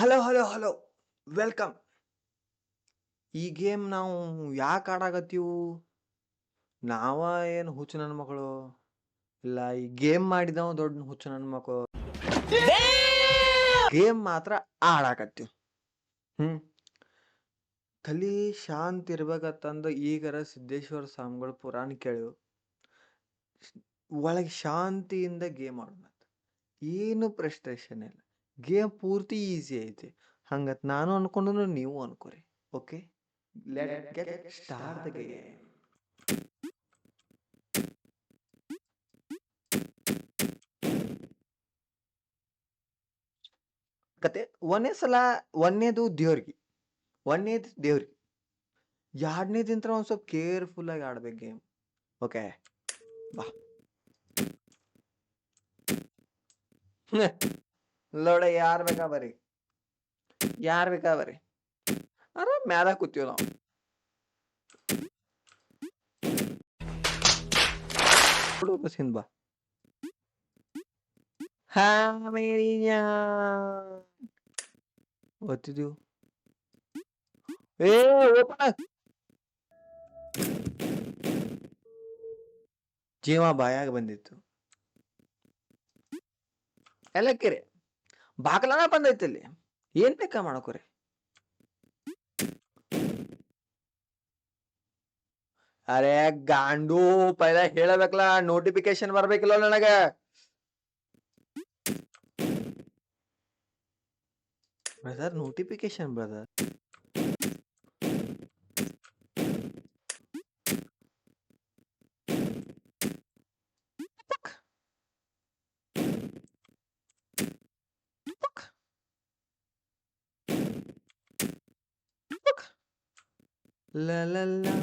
Hello hello hello welcome. ಈ game ನಾವು ಯಾಕೆ ಆಡಾಕತ್ತೀವು? ನಾವ ಏನು ಹುಚ್ಚು ನನ್ನ ಮಕ್ಕಳು? ಇಲ್ಲ ಈ ಗೇಮ್ ಮಾಡಿದವ ದೊಡ್ಡ ಹುಚ್ಚು ನನ್ನ ಮಕ್ಕಳು? ಗೇಮ್ ಮಾತ್ರ ಆಡಾಕತ್ತೀವಿ. ತಲಿ ಶಾಂತಿ ಇರ್ಬೇಕಂತಂದು ಈಗರ ಸಿದ್ದೇಶ್ವರ ಸ್ವಾಮಿಗಳು ಪುರಾಣ ಕೇಳಿವು. ಒಳಗೆ ಶಾಂತಿಯಿಂದ ಗೇಮ್ ಆಡೋಣ. ಏನು ಫ್ರಸ್ಟ್ರೇಷನ್ ಇಲ್ಲ. ಗೇಮ್ ಪೂರ್ತಿ ಈಸಿ ಐತಿ. ಹಂಗತ್ ನಾನು ಅನ್ಕೊಂಡು ನೀವು ಅನ್ಕೋರಿ. Okay, let get start the game. ಕತೆ ಒಂದನೇದು ದೇವ್ರಿಗೆ, ಎರಡನೇದಿಂತ್ರ ಒಂದ್ ಸ್ವಲ್ಪ ಕೇರ್ಫುಲ್ ಆಗಿ ಆಡ್ಬೇಕು ಗೇಮ್. ಓಕೆ ಬಾ ಲೋಡ ಯಾರ್ ಬೇಕಾ ಬರ್ರಿ ಆರಾಮ್ ಮ್ಯಾಲ ಕೂತೀವಿ ನಾವು. ಬಸ್ಸಿಂದ ಬಾ. ಹಾ ಮೇರಿಯಾ ಓದ್ತಿದ್ದೀವಿ. ಓಪನ್ ಜೀವ ಬಾಯಾಗ ಬಂದಿತ್ತು. ಎಲ್ಲಕ್ಕಿರಿ ಬಾಕಲನ ಬಂದೈತಿ ಅಲ್ಲಿ. ಏನ್ ಬೇಕಾ ಮಾಡಕೋರಿ. ಅರೆ ಗಾಂಡು ಪೈಲ ಹೇಳಬೇಕಲ್ಲ, ನೋಟಿಫಿಕೇಶನ್ ಬರ್ಬೇಕಿಲ್ಲ ನನಗ. Brother notification brother. La la la.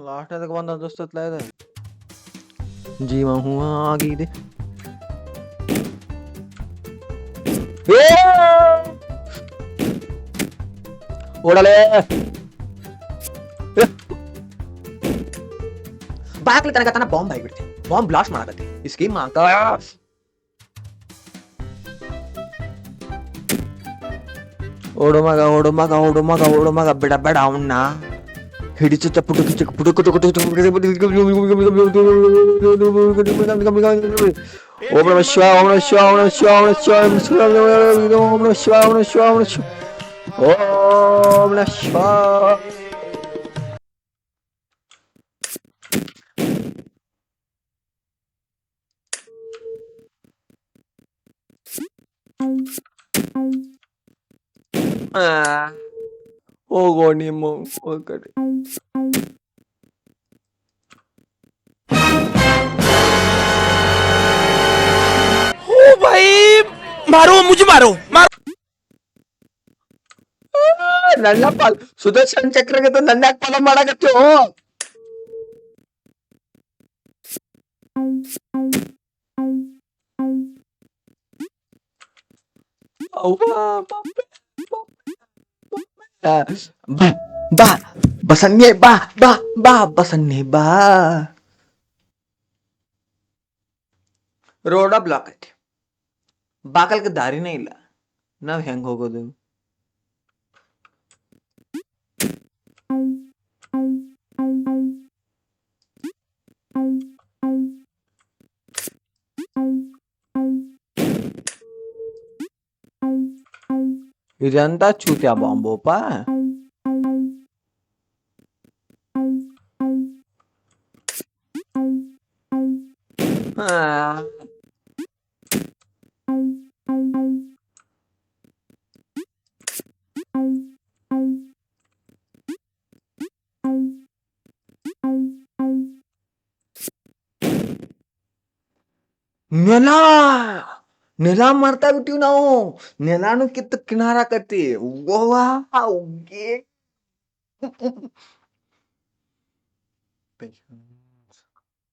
Last ಅದಕ್ಕೆ ಬಂದ ದೋಸ್ತತ್ಲ ಇದೆ. ಜೀವ ಹೂವ ಆಗಿದೆ. ಓಡಲೇ ಬಾಕ್ಲಿ ತನಕ ತನ ಬಾಂಬ್ ಆಗಿಬಿಡ್ತಿ. ಬಾಂಬ್ ಬ್ಲಾಸ್ಟ್ ಮಾಡಕತ್ತಿ ಈ ಸ್ಕೀಮ್ ಅಂತ. ಓಡು ಮಗ ಬಿಡ ಅವನ್ನ ಹಿಡಿಚುತ್ತ ಓಂ ನಮಃ ಶಿವಾಯ, ಓಂ ನಮಃ ಶಿವಾಯ, ಓಂ ನಮಃ ಶಿವಾಯ, ಓಂ ನಮಃ ಶಿವಾಯ, ಓಂ ನಮಃ ಶಿವಾಯ, ಓಂ ನಮಃ ಶಿವಾಯ, ಓಂ ನಮಃ ಶಿವಾಯ. ಹೋಗೋ ನಿಮ್ಮ ಕಡೆ. मारो मुझे मारो ನನ್ನ ಪಾಲ್ ಸುದರ್ಶನ್ ಚಕ್ರಗತ ನನ್ನ ಯಾಕೆ ಫಾಲೋ ಮಾಡಕತ್ತೀವೋ? ಬಾ ಬಸನ್ನೆ ಬಾ ಬಾ ಬಾ ಬಸನ್ನೆ ಬಾ. ರೋಡ ಬ್ಲಾಕ್ ಐತಿ, ಬಾಕಲ್ಗೆ ದಾರಿನೇ ಇಲ್ಲ. ನಾವ್ ಹೆಂಗ್ ಹೋಗೋದು? ಇದೆಂತ ಚೂತ್ಯಾ ಬಾಂಬೋಪ. ನೆಲ ಮಾಡ್ತಾ ಬಿಟ್ಟಿವ್ ನಾವು. ನೆಲಾನು ಕಿತ್ತ ಕಿನಾರಾಕತ್ತಿ.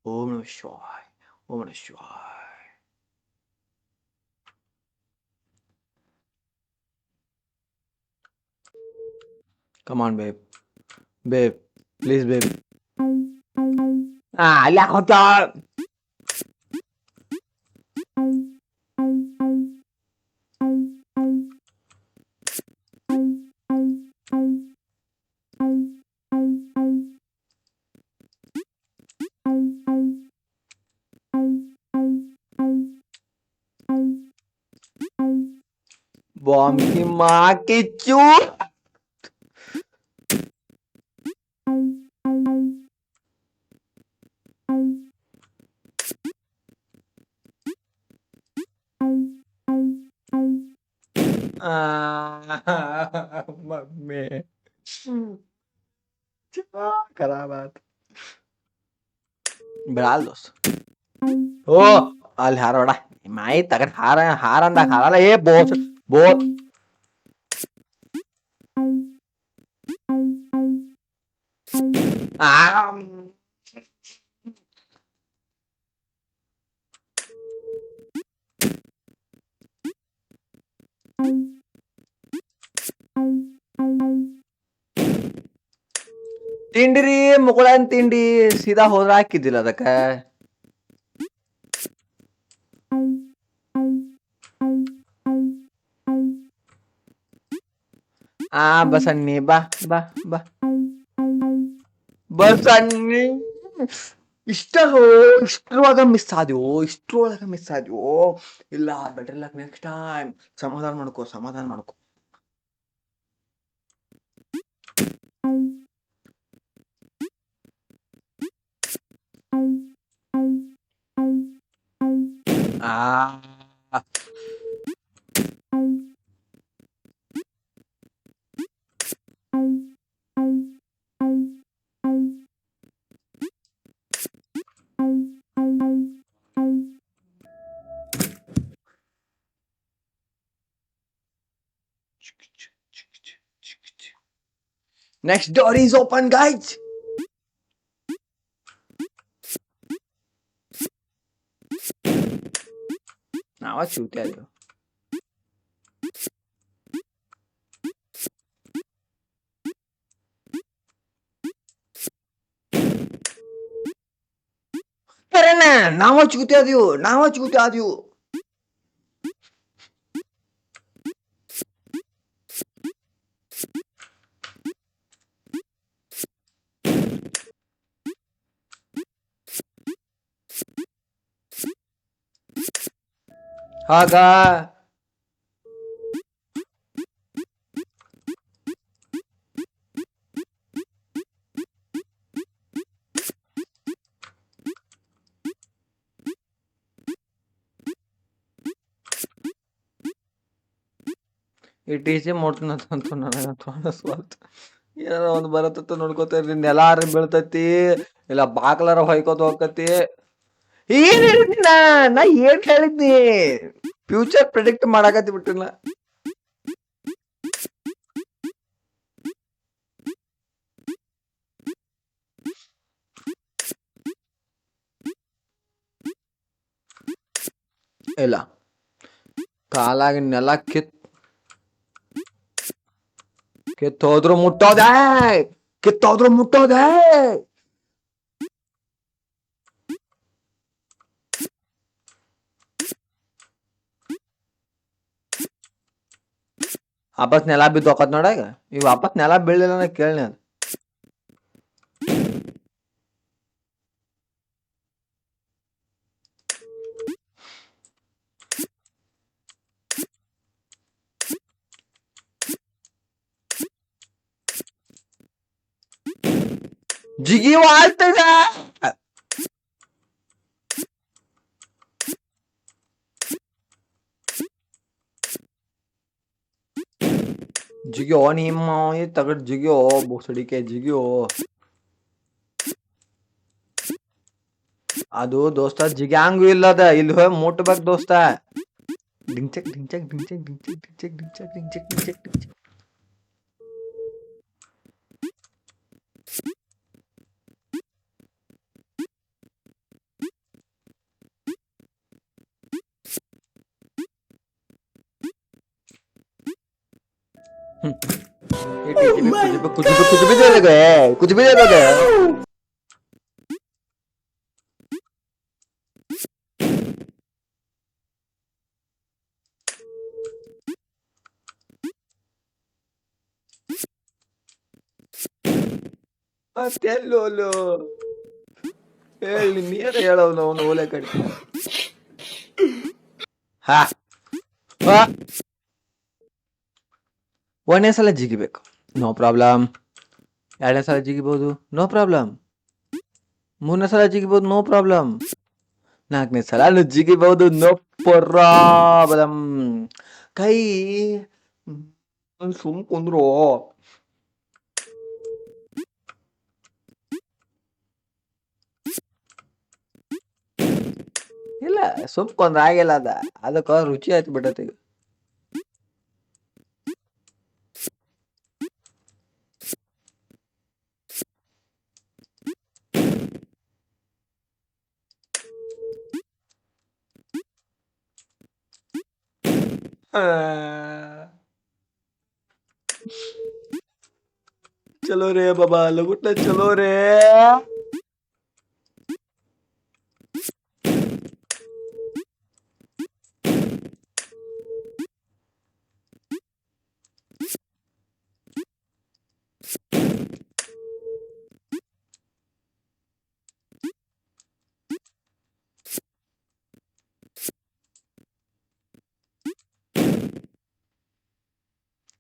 ಓಂ ನಮಃ ಶಿವಾಯ, ಓಂ ನಮಃ ಶಿವಾಯ. Come on, babe. Babe, please, babe. ಅಲ್ಲಿ ಹಾಕೋತ ಬಾಂಬ್ ಕಿಚ್ಚು मम्मी खराब बात बिळाल दोस्त ओ ಅಲ್ಲಿ ಹಾರೋಡ ಮಾಯಿ ತಗಡ್ ಹಾರ ಅಂದಾಗ ಹಾರಲ್ಲ ಏ ಬೋತ್ ಆ ತಿಂಡಿ ರೀ ಮುಗುಳನ್ ತಿಂಡಿ ಸೀದಾ ಹೋದ್ರ ಹಾಕಿದ್ದಿಲ್ಲ ಅದಕ್ಕ ಬಸಣ್ಣಿ ಬಾ ಬಾ ಬಾ ಬಸಣ್ಣಿ ಇಷ್ಟರೊಳಗ ಮಿಸ್ ಆದ್ಯೋ ಇಲ್ಲ ಬೆಟರ್ ಲಕ್ ನೆಕ್ಸ್ಟ್ ಟೈಮ್ ಸಮಾಧಾನ ಮಾಡ್ಕೋ ಆ Next door is open, guys. ನಾವ ಚೂತಿ ಅದು ನಾವ ಚೂತಿ ಆದ್ಯು ಹಾಗ ಈ ಟಿ ಸಿ ಮಾಡ್ತಾನಂತ ನನಗಂತೂ ಅನಸ್ವಾಲ್ತು ಏನಾರ ಒಂದ್ ಬರತ್ತ ನೋಡ್ಕೋತೀರಿ ನೆಲಾರ ಬೀಳ್ತತಿ ಇಲ್ಲ ಬಾಕ್ಲಾರ ಹೊಯ್ಕೋತ ಹೋಗತಿ ಏನ್ ಹೇಳಿದ್ನಿ ನಾ ಏನ್ ಹೇಳಿದ್ನಿ ಫ್ಯೂಚರ್ ಪ್ರಿಡಿಕ್ಟ್ ಮಾಡಾಕತ್ತಿ ಬಿಟ್ಟಿಲ್ಲ ಇಲ್ಲ ಕಾಲಾಗಿ ನೆಲ ಕಿತ್ತೋದ್ರು ಮುಟ್ಟೋದೆ ವಾಪಸ್ ನೆಲ ಬಿದ್ದು ಹೋಗತ್ ನೋಡ ಈಗ ವಾಪಸ್ ನೆಲ ಬೀಳಿಲ್ಲ ಕೇಳಿ ಅದು ಜಿಗಿ ವಾಳ್ತಿದೆ ಜಿಗಿಯೋ ನಿಮ್ಮ ತಗಡ್ ಜಿಗಿಯೋ ಬೋಸಡಿಕೆ ಜಿಗಿಯೋ ಅದು ದೋಸ್ತ ಜಿಗ್ಯಾಂಗು ಇಲ್ಲದ ಇಲ್ಲಿ ಹೋಗಿ ಮುಟ್ಬೇಕ್ ದೋಸ್ತ ಡಿಂಚಕ್ ಡಿಂಚಕ್ ಡಿಂಚಕ್ ಡಿಂಚಕ್ ಡಿಂಚಕ್ ಡಿಂಚಕ್ ಡಿಂಚಕ್ ಡಿಂಚಕ್ ಡಿಂಚಕ್ कुछ भी दे दोगे ಮತ್ತೆಲ್ಲೋಲು ಹೇಳಿ ನೀರ ಹೇಳವ್ ನಾವು ಓಲೆ ಕಡೆ ಹಾ ಒಂದನೇ ಸಲ ಜಿಗಿಬೇಕು ನೋ ಪ್ರಾಬ್ಲಮ್. ಎರಡನೇ ಸಲ ಜಿಗಿಬಹುದು ನೋ ಪ್ರಾಬ್ಲಮ್. ಮೂರನೇ ಸಲ ಜಿಗಿಬಹುದು ನೋ ಪ್ರಾಬ್ಲಮ್. ನಾಲ್ಕನೇ ಸಲ ಜಿಗಿಬಹುದು ನೋ ಪ್ರಾಬ್ಲಮ್. ಕೈ ಸುಮ್ ಕುಂದ್ರು ಇಲ್ಲ ಸುಮ್ಕೊಂಡ್ರ ಆಗಿಲ್ಲ ಅದಕ್ಕ ರುಚಿ ಆಯ್ತು ಬಿಟ್ಟತಿ. ಚಲೋ ರೇ ಬಾಬಾ ಲಗುಟ್ನ ಚಲೋ ರೇ.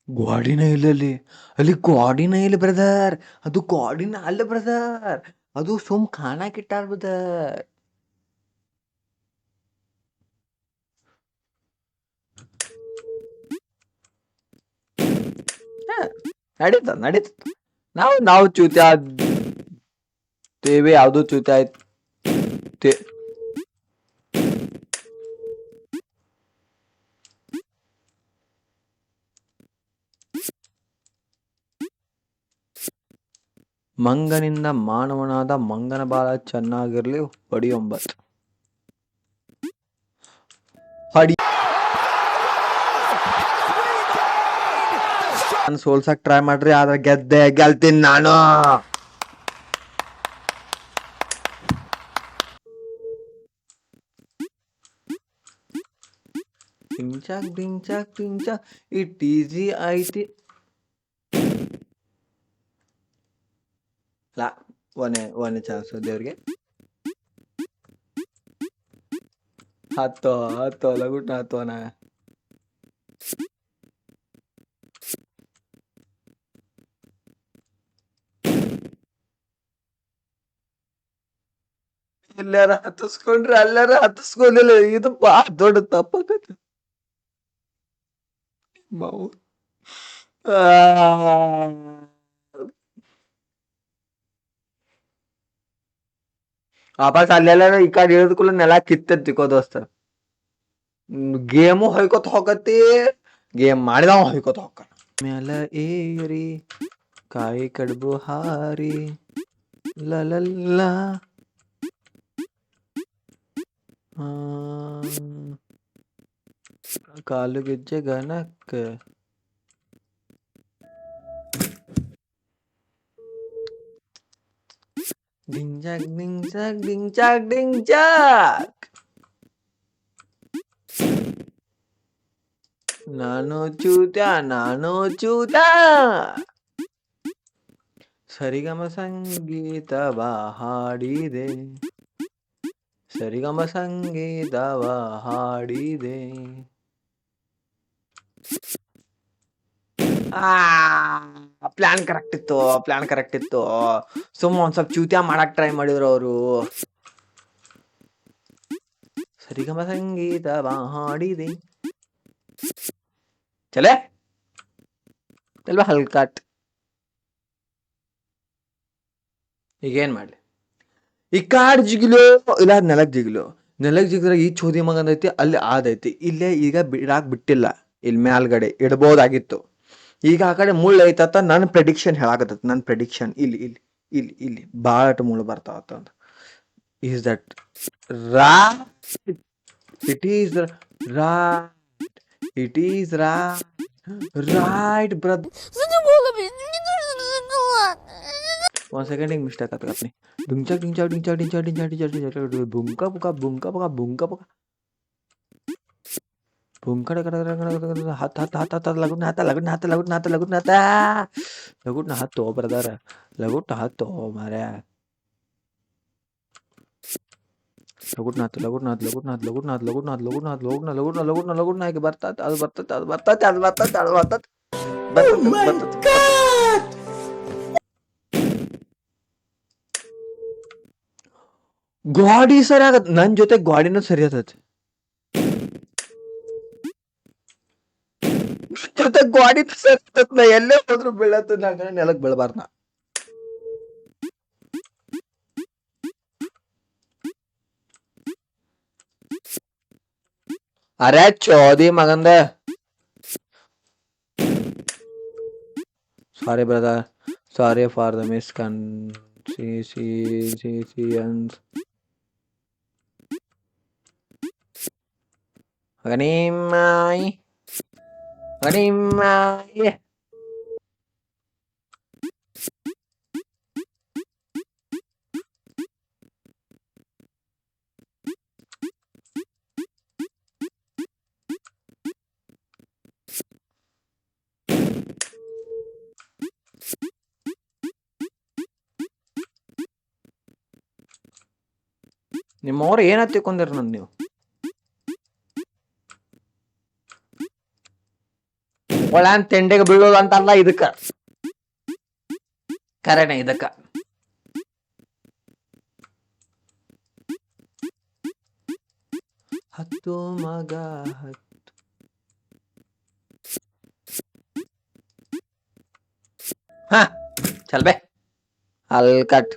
ಗಾಡಿನ ಇಲ್ಲ ಅಲ್ಲಿ ಗಾಡಿನ ಇಲ್ಲ ಬ್ರದರ್. ಅದು ಗಾಡಿನ ಅಲ್ಲ ಬ್ರದರ್, ಅದು ಸುಮ್ ಕಾಣಕ್ಕಿಟ್ಟಾರ ಬ್ರದರ್. ನಡೀತ ನಾವು ಚೂತ್ಯ ತೇವೆ ಯಾವ್ದು ಚೂತ್ಯ ಆಯ್ತು. ಮಂಗನಿಂದ ಮಾನವನಾದ ಮಂಗನ ಬಾಳ ಚೆನ್ನಾಗಿರ್ಲಿ ಹೊಡಿ 9 ಹೊಡಿ. ನಾನು ಸೋಲ್ಸಕ್ ಟ್ರೈ ಮಾಡ್ರಿ ಆದ್ರೆ ಗೆಲ್ತೀನಿ ನಾನು. ಡಿಂಚಾಕ್ ಇಟ್ ಈಸಿ ಐತಿ. ಒನೆ ಚಾನ್ಸ್ ದೇವ್ರಿಗೆ. ಹತ್ತೋ ಲಗುಟ್ನ ಹತ್ತೋನ. ಎಲ್ಲಾರ ಹತ್ತಿಸ್ಕೊಂಡ್ರೆ ಅಲ್ಲಾರ ಹತ್ತಿಸ್ಕೊಂಡಿಲ್ಲ. ಇದು ಬಾ ದೊಡ್ಡ ತಪ್ಪಾಗತ್ತ. ವಾಪಸ್ ಅಲ್ಲೆಲ್ಲ ಈ ಕಡೆ ಇಳಿದ ಕೂಡಲೇ ನೆಲ ಕಿತ್ತೋ ದೋಸ್ತ. ಗೇಮು ಹೊಯ್ಕೋತ ಹೋಗತಿ, ಗೇಮ್ ಮಾಡಿದವ ಹೊಯ್ಕೋತ ಹೋಗ ಮ್ಯಾಲ ಏರಿ ಕಾಯಿ ಕಡುಬು ಹಾರಿ ಲಲಲ್ಲ ಕಾಲು ಗೆಜ್ಜೆ ಗನಕ್ ಡಿಂಚಾಕ್. ನಾನು ಚೂತ ಸರಿಗಮ ಸಂಗೀತವ ಹಾಡಿದೆ. ಪ್ಲಾನ್ ಕರೆಕ್ಟ್ ಇತ್ತು. ಸುಮ್ಮ ಒಂದ್ ಸ್ವಲ್ಪ ಚೂತ್ಯ ಮಾಡಕ್ ಟ್ರೈ ಮಾಡಿದ್ರು ಅವರು. ಸರಿಗಮ ಸಂಗೀತವ ಹಾಡಿದೆ ಚಲೇ ಅಲ್ವಾ ಹಲ್ಕಾಟ್. ಈಗೇನ್ ಮಾಡ್ಲಿ, ಈ ಕಾಡ್ ಜಿಗಿಲೋ ಇಲ್ಲ ನೆಲಕ್ ಜಿಗಿದ್ರೆ ಈ ಚೋದಿ ಮಗಂದೈತಿ ಅಲ್ಲಿ ಆದೈತಿ. ಇಲ್ಲೇ ಈಗ ಬಿಡಾಕ್ ಬಿಟ್ಟಿಲ್ಲ, ಇಲ್ಲಿ ಮ್ಯಾಲ್ಗಡೆ ಇಡ್ಬೋದಾಗಿತ್ತು. ಈಗ ಆ ಕಡೆ ಮುಳ್ಳು ಐತತ್ತ ನನ್ನ ಪ್ರೆಡಿಕ್ಷನ್ ಹೇಳಾಕತ್ತ. ನನ್ನ ಪ್ರೆಡಿಕ್ಷನ್ ಇಲ್ಲಿ ಬಾಳಟ ಮುಳ್ಳು ಬರ್ತಾವತ್ತ ಅಂತ. Is that it is right brother. ಒಂದ್ ಸೆಕೆಂಡ್ ಹಿಂಗ್ ಮಿಸ್ಟೇಕ್ ಆತಪ್ಪ. ಡಿಂಚಾಕ್ ಬುಂಕ ಪುಕ ಬುಂಕಡ ಹತ್ತ ಲಗುಟ್ನ ಹತ್ತೋ ಬ್ರದರ್. ಲಗುಟ್ಟ ಹತ್ತು ಮಾರ್ಯ. ಲಗುಟ್ನಾಥ್ ಹಾಕಿ ಬರ್ತತ್ ಅದು ಬರ್ತತ್. ಗಾಡಿ ಸರಿ ಆಗತ್, ನನ್ ಜೊತೆ ಗಾಡಿನೂ ಸರಿ ಆತತ್. ಜೊತೆ ಗಾಡಿ ಸರಿ ಆತತ್, ನಾ ಎಲ್ಲೇ ಹೋದ್ರು ಬೀಳತ್ತ, ನಂಗ ನೆಲಕ್ ಬೀಳ್ಬಾರ್ದ. ಅರೆ ಚೋದಿ ಮಗಂದ. Sorry brother, sorry for the misconceptions. ಗಣಿಮಾಯಿ ಗಣಿಮಾಯಿ. ನಿಮ್ಮವ್ರು ಏನ ತಿಳ್ಕೊಂಡಿರ ನನ್ ನೀವು? ಒಳನ್ ತೆಂಡೆಗೆ ಬೀಳೋದು ಅಂತಲ್ಲ ಇದಕ್ಕ, ಕರೆನೆ ಇದಕ್ಕ. ಹತ್ತು ಮಗ ಹತ್ತು. ಹಾ ಚಲ್ ಬೇ ಅಲ್ ಕಟ್.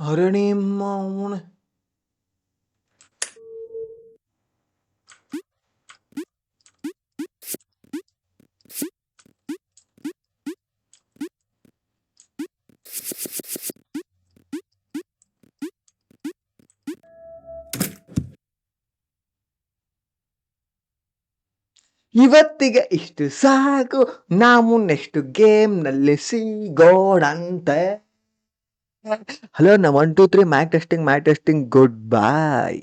ಹರಣಿ ಮಾವನ ಇವತ್ತಿಗೆ ಇಷ್ಟು ಸಾಕು, ನಾವು ನೆಕ್ಸ್ಟ್ ಗೇಮ್ ನಲ್ಲಿ ಸಿಗೋಣಂತೆ. ಹಲೋ, ನಾ 1 2 3 ಮ್ಯಾಕ್ ಟೆಸ್ಟಿಂಗ್ ಗುಡ್ ಬಾಯ್.